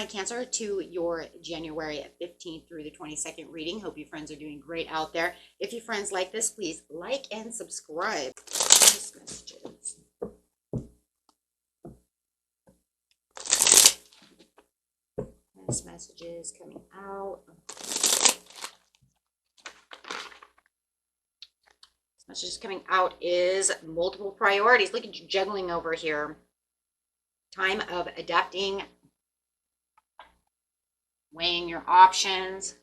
Cancer, to your January 15th through the 22nd reading. Hope you friends are doing great out there. If you friends like this, please like and subscribe. Messages. This messages coming out. This message coming out is multiple priorities. Look at you juggling over here. Time of adapting, weighing your options.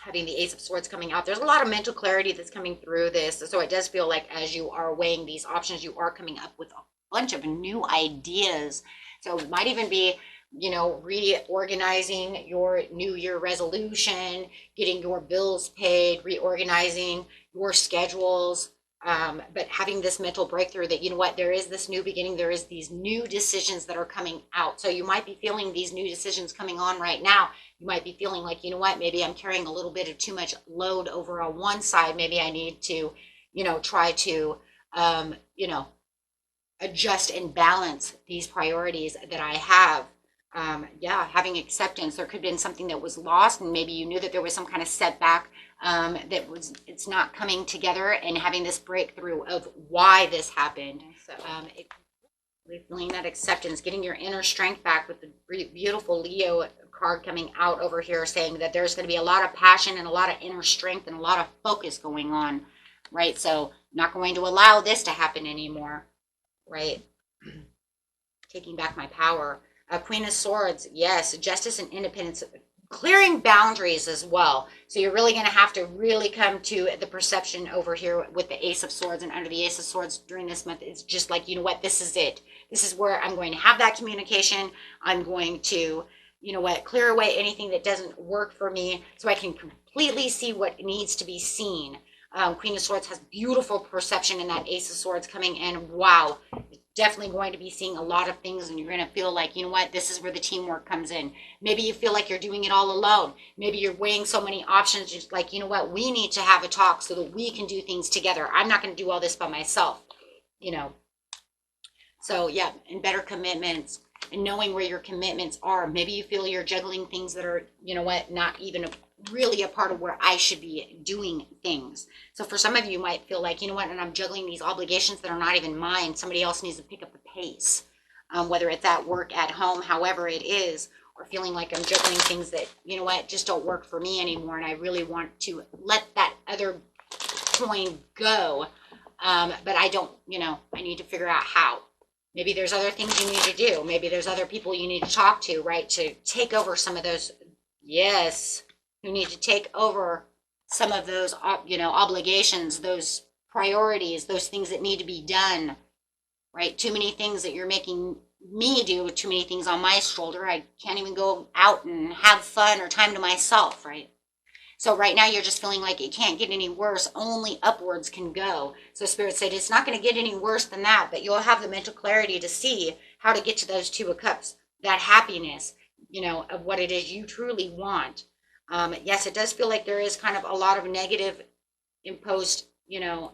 Having the Ace of Swords coming out. There's a lot of mental clarity that's coming through this. So it does feel like as you are weighing these options, you are coming up with a bunch of new ideas. So it might even be, you know, reorganizing your New Year resolution, getting your bills paid, reorganizing your schedules. But having this mental breakthrough that, you know what, there is this new beginning, there is these new decisions that are coming out. So you might be feeling these new decisions coming on right now. You might be feeling like, you know what, maybe I'm carrying a little bit of too much load over on one side. Maybe I need to, you know, try to, you know, adjust and balance these priorities that I have. Yeah, having acceptance. There could have been something that was lost, and maybe you knew that there was some kind of setback it's not coming together, and having this breakthrough of why this happened. So feeling that acceptance, getting your inner strength back with the beautiful Leo card coming out over here, saying that there's going to be a lot of passion and a lot of inner strength and a lot of focus going on, right? So not going to allow this to happen anymore, right? Taking back my power. Queen of Swords, yes, justice and independence, clearing boundaries as well. So you're really going to have to really come to the perception over here with the Ace of Swords, and under the Ace of Swords during this month, it's just like, you know what, this is it. This is where I'm going to have that communication. I'm going to, you know what, clear away anything that doesn't work for me so I can completely see what needs to be seen. Queen of Swords has beautiful perception, and that Ace of Swords coming in, wow, definitely going to be seeing a lot of things, and you're going to feel like, you know what, this is where the teamwork comes in. Maybe you feel like you're doing it all alone. Maybe you're weighing so many options, just like, you know what, we need to have a talk so that we can do things together. I'm not going to do all this by myself, you know. So yeah, and better commitments and knowing where your commitments are. Maybe you feel you're juggling things that are, you know what, not even really a part of where I should be doing things. So for some of you might feel like, you know what, and I'm juggling these obligations that are not even mine. Somebody else needs to pick up the pace, whether it's at work, at home, however it is, or feeling like I'm juggling things that, you know what, just don't work for me anymore, and I really want to let that other coin go, but I don't, you know, I need to figure out how. Maybe there's other things you need to do. Maybe there's other people you need to talk to, right, to take over some of those, yes, who need to take over some of those, you know, obligations, those priorities, those things that need to be done, right? Too many things that you're making me do, too many things on my shoulder. I can't even go out and have fun or time to myself, right? So right now you're just feeling like it can't get any worse. Only upwards can go. So Spirit said it's not going to get any worse than that, but you'll have the mental clarity to see how to get to those Two of Cups, that happiness, you know, of what it is you truly want. Yes, it does feel like there is kind of a lot of negative imposed, you know,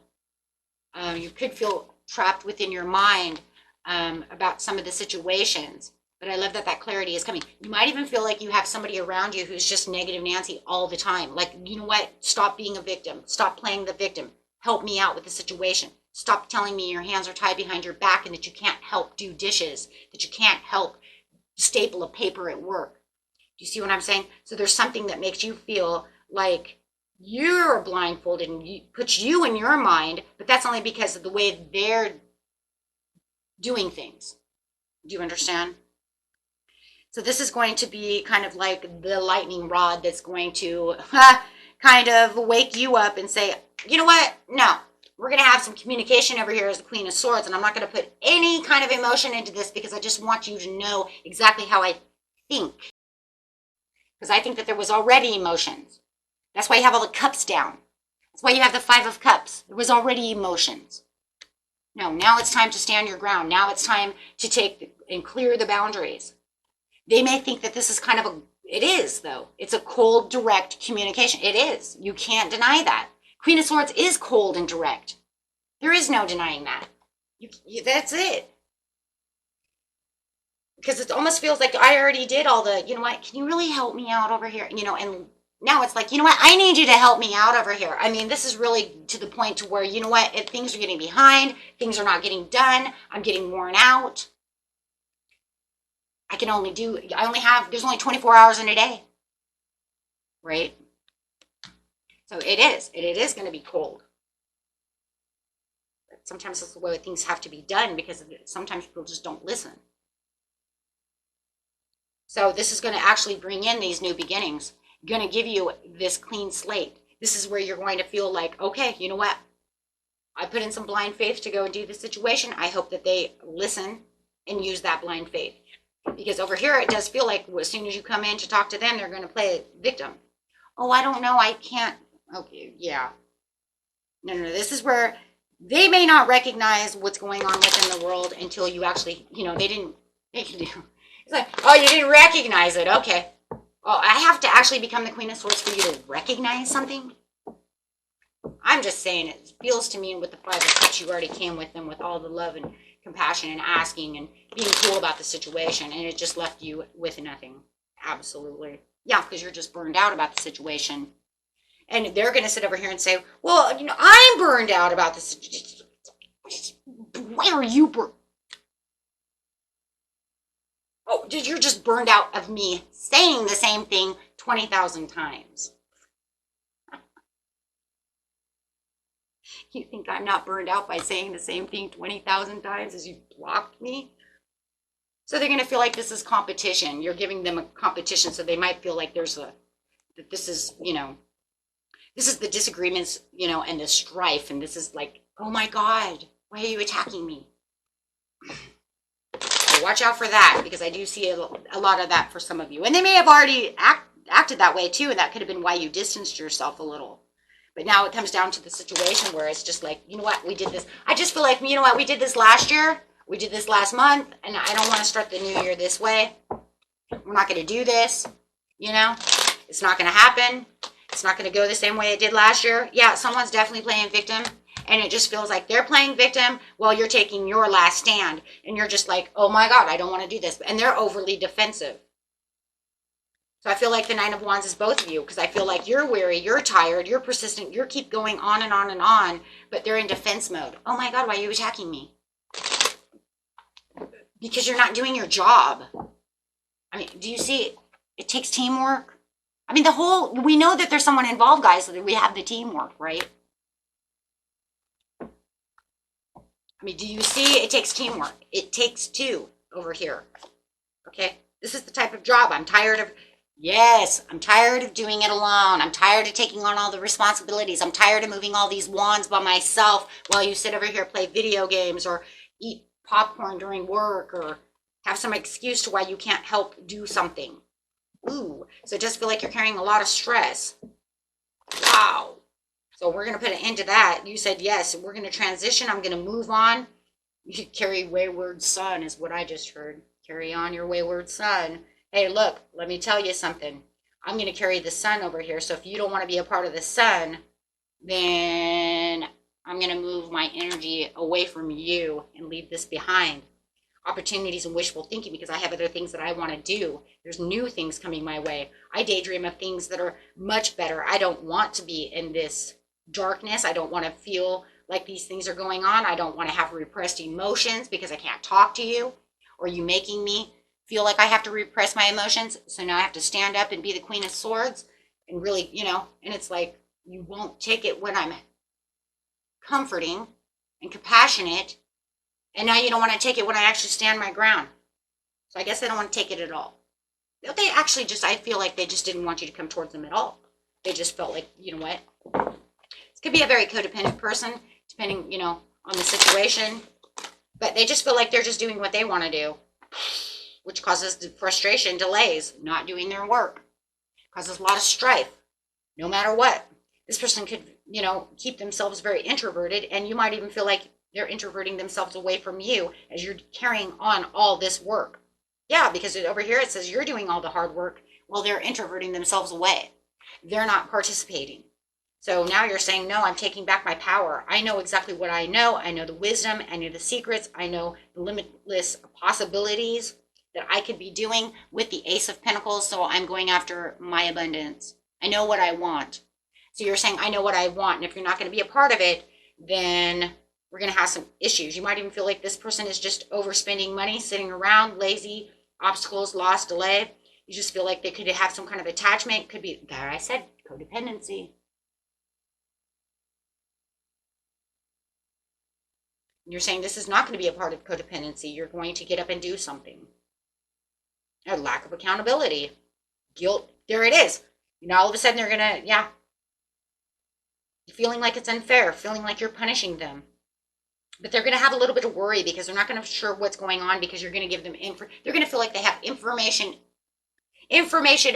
you could feel trapped within your mind about some of the situations, but I love that that clarity is coming. You might even feel like you have somebody around you who's just negative Nancy all the time. Like, you know what, stop being a victim. Stop playing the victim. Help me out with the situation. Stop telling me your hands are tied behind your back and that you can't help do dishes, that you can't help staple a paper at work. Do you see what I'm saying? So there's something that makes you feel like you're blindfolded and puts you in your mind, but that's only because of the way they're doing things. Do you understand? So this is going to be kind of like the lightning rod that's going to kind of wake you up and say, you know what? No, we're going to have some communication over here as the Queen of Swords, and I'm not going to put any kind of emotion into this because I just want you to know exactly how I think. Because I think that there was already emotions. That's why you have all the cups down. That's why you have the Five of Cups. There was already emotions. No, now it's time to stand your ground. Now it's time to take and clear the boundaries. They may think that this is kind of it is though. It's a cold, direct communication. It is. You can't deny that. Queen of Swords is cold and direct. There is no denying that. That's it. because it almost feels like I already did all the, you know what, can you really help me out over here? You know, and now it's like, you know what, I need you to help me out over here. I mean, this is really to the point to where, you know what, if things are getting behind, things are not getting done, I'm getting worn out. There's only 24 hours in a day, right? So it is going to be cold. But sometimes that's the way things have to be done, because sometimes people just don't listen. So this is going to actually bring in these new beginnings, going to give you this clean slate. This is where you're going to feel like, okay, you know what? I put in some blind faith to go and do this situation. I hope that they listen and use that blind faith. Because over here, it does feel like as soon as you come in to talk to them, they're going to play victim. Oh, I don't know. I can't. Okay, yeah. No. This is where they may not recognize what's going on within the world until you actually, you know, they can do. It's like, oh, you didn't recognize it. Okay. Oh, I have to actually become the Queen of Swords for you to recognize something? I'm just saying, it feels to me with the Five of Cups, you already came with them with all the love and compassion and asking and being cool about the situation, and it just left you with nothing. Absolutely. Yeah, because you're just burned out about the situation. And they're going to sit over here and say, well, you know, I'm burned out about this. Why are you burned? Oh, you're just burned out of me saying the same thing 20,000 times. You think I'm not burned out by saying the same thing 20,000 times as you blocked me? So they're going to feel like this is competition. You're giving them a competition, so they might feel like that this is, you know, this is the disagreements, you know, and the strife, and this is like, oh my God, why are you attacking me? So watch out for that, because I do see a lot of that for some of you. And they may have already acted that way too, and that could have been why you distanced yourself a little. But now it comes down to the situation where it's just like, you know what, we did this. I just feel like, you know what, we did this last year. We did this last month, and I don't want to start the new year this way. We're not going to do this, you know. It's not going to happen. It's not going to go the same way it did last year. Yeah, someone's definitely playing victim, and it just feels like they're playing victim while you're taking your last stand, and you're just like, oh my God, I don't want to do this. And they're overly defensive. So I feel like the Nine of Wands is both of you, because I feel like you're weary, you're tired, you're persistent, you keep going on and on and on, but they're in defense mode. Oh my God, why are you attacking me? Because you're not doing your job. I mean, do you see it takes teamwork? I mean, we know that there's someone involved, guys, so that we have the teamwork, right? I mean, do you see it takes teamwork? It takes two over here. Okay? This is the type of job I'm tired of. Yes, I'm tired of doing it alone. I'm tired of taking on all the responsibilities. I'm tired of moving all these wands by myself while you sit over here, play video games, or eat popcorn during work, or have some excuse to why you can't help do something. Ooh, so just feel like you're carrying a lot of stress. Wow. So we're going to put an end to that. You said yes. We're going to transition. I'm going to move on. You carry wayward son is what I just heard. Carry on your wayward son. Hey, look, let me tell you something. I'm going to carry the sun over here. So if you don't want to be a part of the sun, then I'm going to move my energy away from you and leave this behind. Opportunities and wishful thinking, because I have other things that I want to do. There's new things coming my way. I daydream of things that are much better. I don't want to be in this darkness. I don't want to feel like these things are going on. I don't want to have repressed emotions because I can't talk to you, or you making me feel like I have to repress my emotions. So now I have to stand up and be the Queen of Swords and really, you know, and it's like, you won't take it when I'm comforting and compassionate. And now you don't want to take it when I actually stand my ground. So I guess they don't want to take it at all. They actually just, I feel like they just didn't want you to come towards them at all. They just felt like, you know what? This could be a very codependent person, depending, you know, on the situation. But they just feel like they're just doing what they want to do, which causes frustration, delays, not doing their work. Causes a lot of strife, no matter what. This person could, you know, keep themselves very introverted, and you might even feel like they're introverting themselves away from you as you're carrying on all this work. Yeah, because over here it says you're doing all the hard work while they're introverting themselves away. They're not participating. So now you're saying, no, I'm taking back my power. I know exactly what I know. I know the wisdom. I know the secrets. I know the limitless possibilities. that I could be doing with the Ace of Pentacles. So I'm going after my abundance. I know what I want. So you're saying, I know what I want. And if you're not going to be a part of it, then we're going to have some issues. You might even feel like this person is just overspending money, sitting around, lazy, obstacles, loss, delay. You just feel like they could have some kind of attachment. Could be, there I said, codependency. You're saying this is not going to be a part of codependency. You're going to get up and do something. A lack of accountability. Guilt. There it is. You know, all of a sudden they're going to, yeah. Feeling like it's unfair. Feeling like you're punishing them. But they're going to have a little bit of worry because they're not going to be sure what's going on because you're going to give them they're going to feel like they have information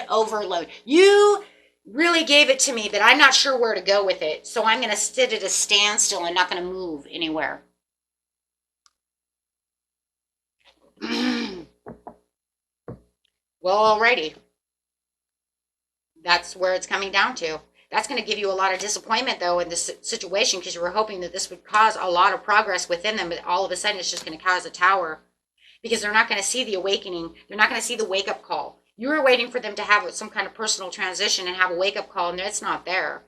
overload. You really gave it to me, but I'm not sure where to go with it. So I'm going to sit at a standstill and not going to move anywhere. Well, alrighty. That's where it's coming down to. That's going to give you a lot of disappointment, though, in this situation because you were hoping that this would cause a lot of progress within them, but all of a sudden it's just going to cause a tower because they're not going to see the awakening. They're not going to see the wake-up call. You were waiting for them to have some kind of personal transition and have a wake-up call, and it's not there.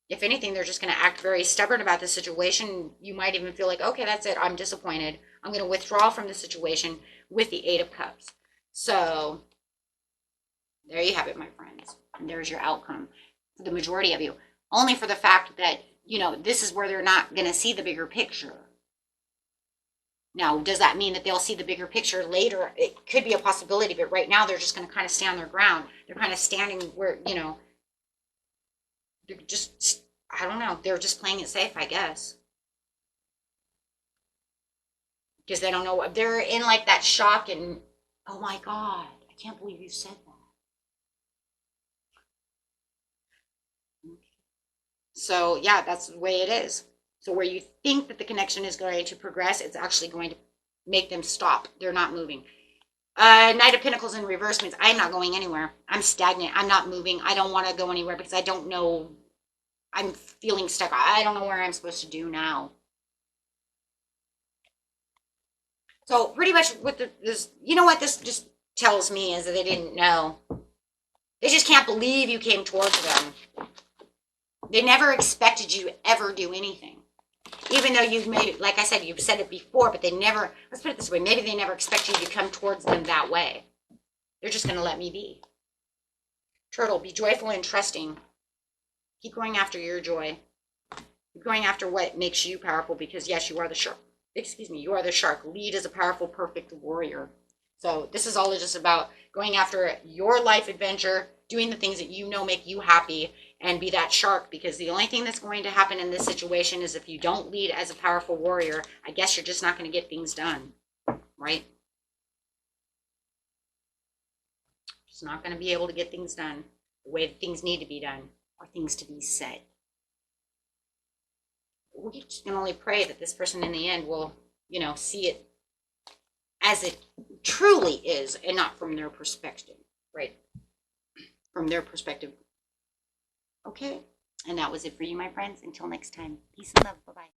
If anything, they're just going to act very stubborn about the situation. You might even feel like, okay, that's it. I'm disappointed. I'm going to withdraw from the situation with the Eight of Cups. So there you have it, my friends. And there's your outcome for the majority of you. Only for the fact that, you know, this is where they're not going to see the bigger picture. Now, does that mean that they'll see the bigger picture later? It could be a possibility, but right now they're just going to kind of stand their ground. They're kind of standing where, you know, they're just, I don't know, they're just playing it safe, I guess. Because they don't know what, they're in like that shock and, oh my God, I can't believe you said that. So yeah, that's the way it is. So where you think that the connection is going to progress, it's actually going to make them stop. They're not moving. Knight of Pentacles in reverse means I'm not going anywhere. I'm stagnant. I'm not moving. I don't want to go anywhere because I don't know. I'm feeling stuck. I don't know where I'm supposed to do now. So pretty much with this, you know what this just tells me is that they didn't know. They just can't believe you came towards them. They never expected you to ever do anything. Even though you've made it, like I said, you've said it before, but they never, let's put it this way, maybe they never expect you to come towards them that way. They're just going to let me be. Turtle, be joyful and trusting. Keep going after your joy. Keep going after what makes you powerful because, yes, you are the shark. Excuse me, you are the shark. Lead as a powerful, perfect warrior. So this is all just about going after your life adventure, doing the things that you know make you happy, and be that shark, because the only thing that's going to happen in this situation is if you don't lead as a powerful warrior, I guess you're just not going to get things done, right? Just not going to be able to get things done the way that things need to be done or things to be said. We can only pray that this person in the end will, you know, see it as it truly is and not from their perspective, right? From their perspective. Okay, and that was it for you, my friends. Until next time, peace and love. Bye-bye.